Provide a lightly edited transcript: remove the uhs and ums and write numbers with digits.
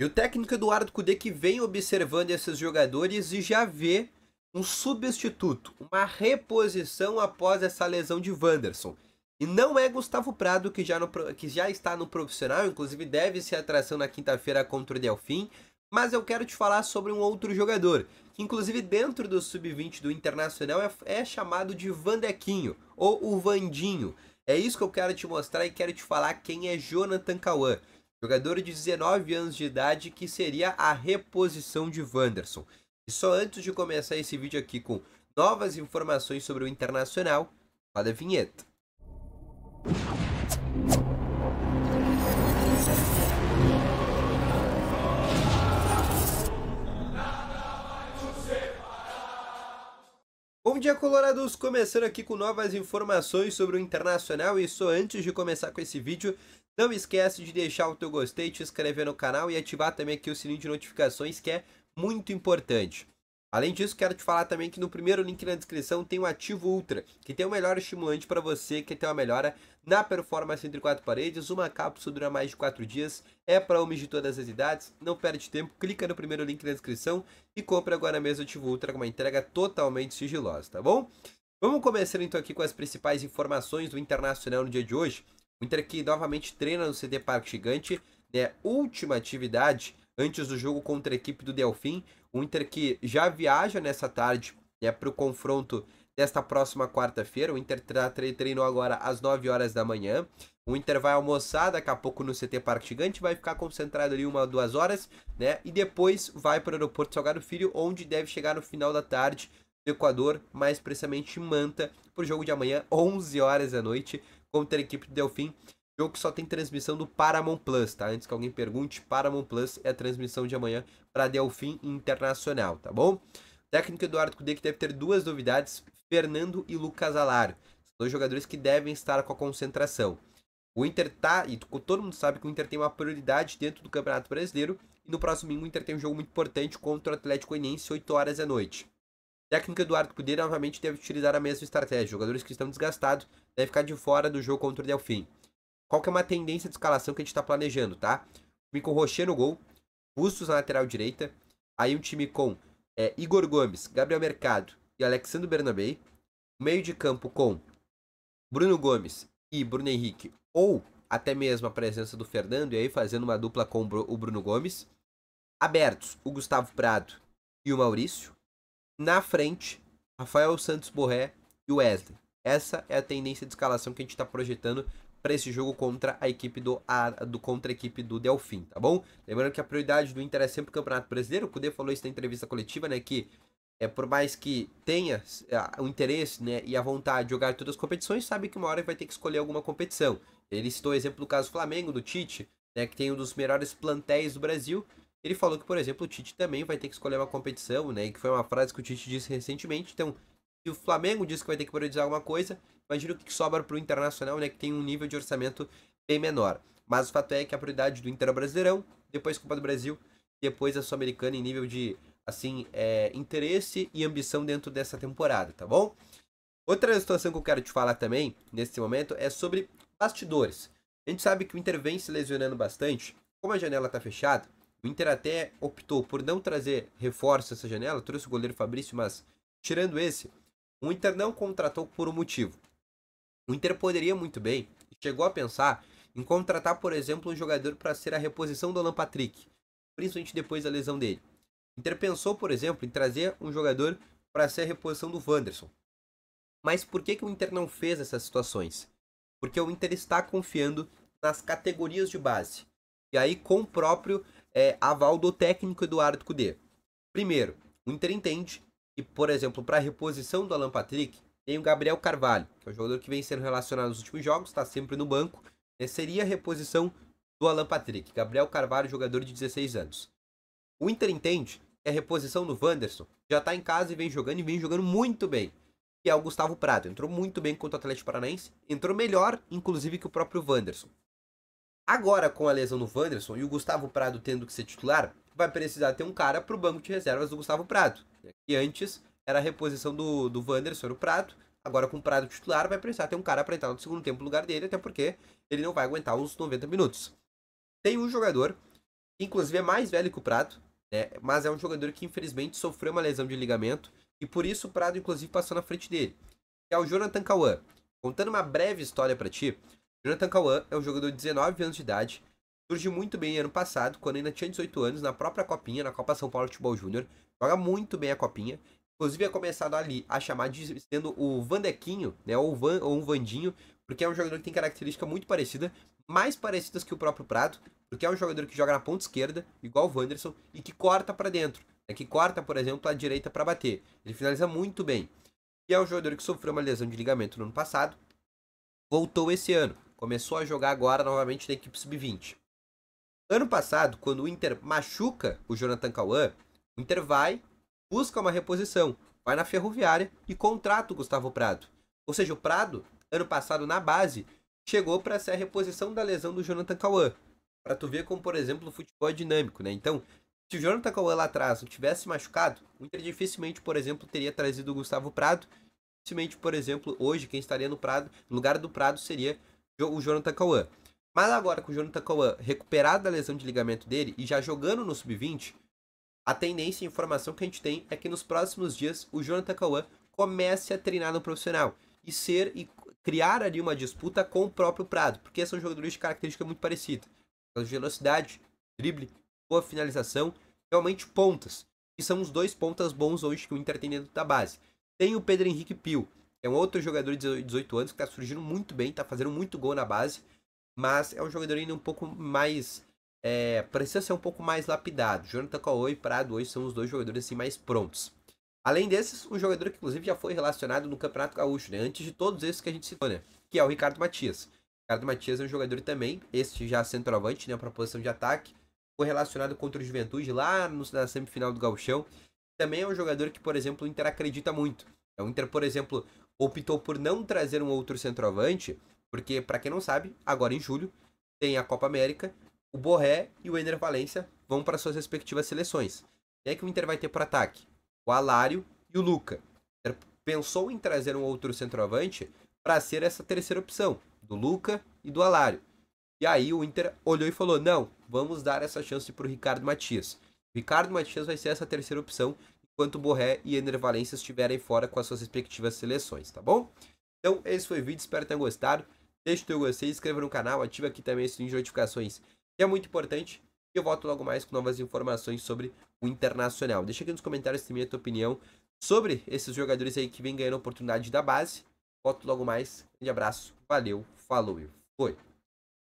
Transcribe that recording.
E o técnico Eduardo Cudê que vem observando esses jogadores e já vê um substituto, uma reposição após essa lesão de Wanderson. E não é Gustavo Prado que já está no profissional, inclusive deve ser atração na quinta-feira contra o Delfim, mas eu quero te falar sobre um outro jogador, que inclusive dentro do sub-20 do Internacional é chamado de Vandequinho, ou o Vandinho. É isso que eu quero te mostrar e quero te falar quem é Jonathan Cauã, jogador de 19 anos de idade que seria a reposição de Wanderson. E só antes de começar esse vídeo aqui com novas informações sobre o Internacional, roda a vinheta. Bom dia, colorados! Começando aqui com novas informações sobre o Internacional e só antes de começar com esse vídeo, não esquece de deixar o teu gostei, te inscrever no canal e ativar também aqui o sininho de notificações, que é muito importante. Além disso, quero te falar também que no primeiro link na descrição tem o Ativo Ultra, que tem o melhor estimulante para você que tem uma melhora na performance entre quatro paredes. Uma cápsula dura mais de 4 dias, é para homens de todas as idades, não perde tempo, clica no primeiro link na descrição e compre agora mesmo o Ativo Ultra com uma entrega totalmente sigilosa, tá bom? Vamos começar então aqui com as principais informações do Internacional no dia de hoje. O Inter que novamente treina no CT Parque Gigante, né? Última atividade antes do jogo contra a equipe do Delfim. O Inter que já viaja nessa tarde, né, para o confronto desta próxima quarta-feira. O Inter treinou agora às 9 horas da manhã. O Inter vai almoçar daqui a pouco no CT Parque Gigante, vai ficar concentrado ali 1 ou 2 horas, né? E depois vai para o aeroporto Salgado Filho, onde deve chegar no final da tarde do Equador, mais precisamente em Manta, para o jogo de amanhã, 11 horas da noite, contra a equipe do Delfim. Jogo que só tem transmissão do Paramount Plus, tá? Antes que alguém pergunte, Paramount Plus é a transmissão de amanhã para Delfim Internacional, tá bom? O técnico Eduardo Cudê que deve ter duas novidades, Fernando e Lucas Alaro. São dois jogadores que devem estar com a concentração. O Inter tá, e todo mundo sabe que o Inter tem uma prioridade dentro do Campeonato Brasileiro, e no próximo domingo o Inter tem um jogo muito importante contra o Atlético Goianiense, 8 horas da noite. O técnico Eduardo Cudê novamente deve utilizar a mesma estratégia. Jogadores que estão desgastados devem ficar de fora do jogo contra o Delfim. Qual que é uma tendência de escalação que a gente está planejando, tá? Time com Rocher no gol, Bustos na lateral direita, aí um time com Igor Gomes, Gabriel Mercado e Alexandre Bernabei, meio de campo com Bruno Gomes e Bruno Henrique, ou até mesmo a presença do Fernando, e aí fazendo uma dupla com o Bruno Gomes, abertos o Gustavo Prado e o Maurício, na frente, Rafael Santos Borré e o Wesley. Essa é a tendência de escalação que a gente está projetando para esse jogo contra a equipe contra a equipe do Delfim, tá bom? Lembrando que a prioridade do Inter é sempre o Campeonato Brasileiro. O Cudê falou isso na entrevista coletiva, né, que por mais que tenha o interesse, né, e a vontade de jogar todas as competições, sabe que uma hora vai ter que escolher alguma competição. Ele citou o exemplo do caso Flamengo, do Tite, né, que tem um dos melhores plantéis do Brasil. Ele falou que, por exemplo, o Tite também vai ter que escolher uma competição, né, e que foi uma frase que o Tite disse recentemente. Então, se o Flamengo diz que vai ter que priorizar alguma coisa, imagina o que sobra para o Internacional, né, que tem um nível de orçamento bem menor. Mas o fato é que a prioridade do Inter é o Brasileirão, depois Copa do Brasil, depois a Sul-Americana em nível de, assim, interesse e ambição dentro dessa temporada, tá bom? Outra situação que eu quero te falar também, nesse momento, é sobre bastidores. A gente sabe que o Inter vem se lesionando bastante. Como a janela está fechada, o Inter até optou por não trazer reforço essa janela, trouxe o goleiro Fabrício, mas tirando esse, o Inter não contratou por um motivo. O Inter poderia muito bem, chegou a pensar em contratar, por exemplo, um jogador para ser a reposição do Alan Patrick, principalmente depois da lesão dele. O Inter pensou, por exemplo, em trazer um jogador para ser a reposição do Wanderson. Mas por que o Inter não fez essas situações? Porque o Inter está confiando nas categorias de base. E aí com o próprio aval do técnico Eduardo Cudê. Primeiro, o Inter entende que, por exemplo, para a reposição do Alan Patrick, tem o Gabriel Carvalho, que é um jogador que vem sendo relacionado nos últimos jogos, está sempre no banco. Seria a reposição do Alan Patrick. Gabriel Carvalho, jogador de 16 anos. O Inter entende que a reposição do Wanderson já está em casa e vem jogando muito bem. Que é o Gustavo Prado. Entrou muito bem contra o Atlético Paranaense. Entrou melhor, inclusive, que o próprio Wanderson. Agora, com a lesão do Wanderson e o Gustavo Prado tendo que ser titular, vai precisar ter um cara para o banco de reservas do Gustavo Prado. E antes era a reposição do Wanderson, era o Prado. Agora com o Prado titular vai precisar ter um cara para entrar no segundo tempo no lugar dele, até porque ele não vai aguentar os 90 minutos. Tem um jogador inclusive é mais velho que o Prado, né? Mas é um jogador que infelizmente sofreu uma lesão de ligamento e por isso o Prado inclusive passou na frente dele. Que é o Jonathan Cauã. Contando uma breve história para ti, Jonathan Cauã é um jogador de 19 anos de idade, surgiu muito bem ano passado, quando ainda tinha 18 anos, na própria Copinha, na Copa São Paulo Futebol Júnior. Joga muito bem a Copinha. Inclusive é começado ali a chamar de sendo o Vandequinho, né? Ou um Vandinho, porque é um jogador que tem característica muito parecida, mais parecidas que o próprio Prado, porque é um jogador que joga na ponta esquerda, igual o Wanderson, e que corta para dentro. Né, que corta, por exemplo, a direita para bater. Ele finaliza muito bem. E é um jogador que sofreu uma lesão de ligamento no ano passado, voltou esse ano, começou a jogar agora novamente na equipe sub-20. Ano passado, quando o Inter machuca o Jonathan Cauã, o Inter vai, busca uma reposição, vai na Ferroviária e contrata o Gustavo Prado. Ou seja, o Prado, ano passado na base, chegou para ser a reposição da lesão do Jonathan Cauã. Para tu ver como, por exemplo, o futebol é dinâmico, né? Então, se o Jonathan Cauã lá atrás não tivesse machucado, o Inter dificilmente, por exemplo, teria trazido o Gustavo Prado. Dificilmente, por exemplo, hoje quem estaria no Prado, no lugar do Prado, seria o Jonathan Cauã. Mas agora com o Jonathan Cauã recuperado da lesão de ligamento dele e já jogando no sub-20, a tendência e a informação que a gente tem é que nos próximos dias o Jonathan Cauã comece a treinar no profissional e criar ali uma disputa com o próprio Prado, porque são jogadores de característica muito parecida. Velocidade, drible, boa finalização, realmente pontas. E são os dois pontas bons hoje que o Inter tem dentro da base. Tem o Pedro Henrique Pio, que é um outro jogador de 18 anos que está surgindo muito bem, está fazendo muito gol na base, mas é um jogador ainda um pouco mais precisa ser um pouco mais lapidado. Jonathan Cauã e Prado hoje são os dois jogadores assim mais prontos. Além desses, um jogador que inclusive já foi relacionado no Campeonato Gaúcho, né? Antes de todos esses que a gente citou, né? Que é o Ricardo Matias. O Ricardo Matias é um jogador também, este já centroavante, né? Para posição de ataque. Foi relacionado contra o Juventude lá na semifinal do Gauchão. Também é um jogador que, por exemplo, o Inter acredita muito. O Inter, por exemplo, optou por não trazer um outro centroavante, porque, para quem não sabe, agora em julho tem a Copa América, o Borré e o Ener Valencia vão para suas respectivas seleções. E aí que o Inter vai ter por ataque o Alário e o Luca. O Inter pensou em trazer um outro centroavante para ser essa terceira opção, do Luca e do Alário. E aí o Inter olhou e falou, não, vamos dar essa chance para o Ricardo Matias. O Ricardo Matias vai ser essa terceira opção, enquanto o Borré e Ener Valencia estiverem fora com as suas respectivas seleções, tá bom? Então, esse foi o vídeo, espero que tenham gostado. Deixa o teu gostei, se inscreva no canal, ativa aqui também esse sininho de notificações, que é muito importante. E eu volto logo mais com novas informações sobre o Internacional. Deixa aqui nos comentários também a tua opinião sobre esses jogadores aí que vem ganhando a oportunidade da base. Volto logo mais. Um grande abraço, valeu, falou e foi.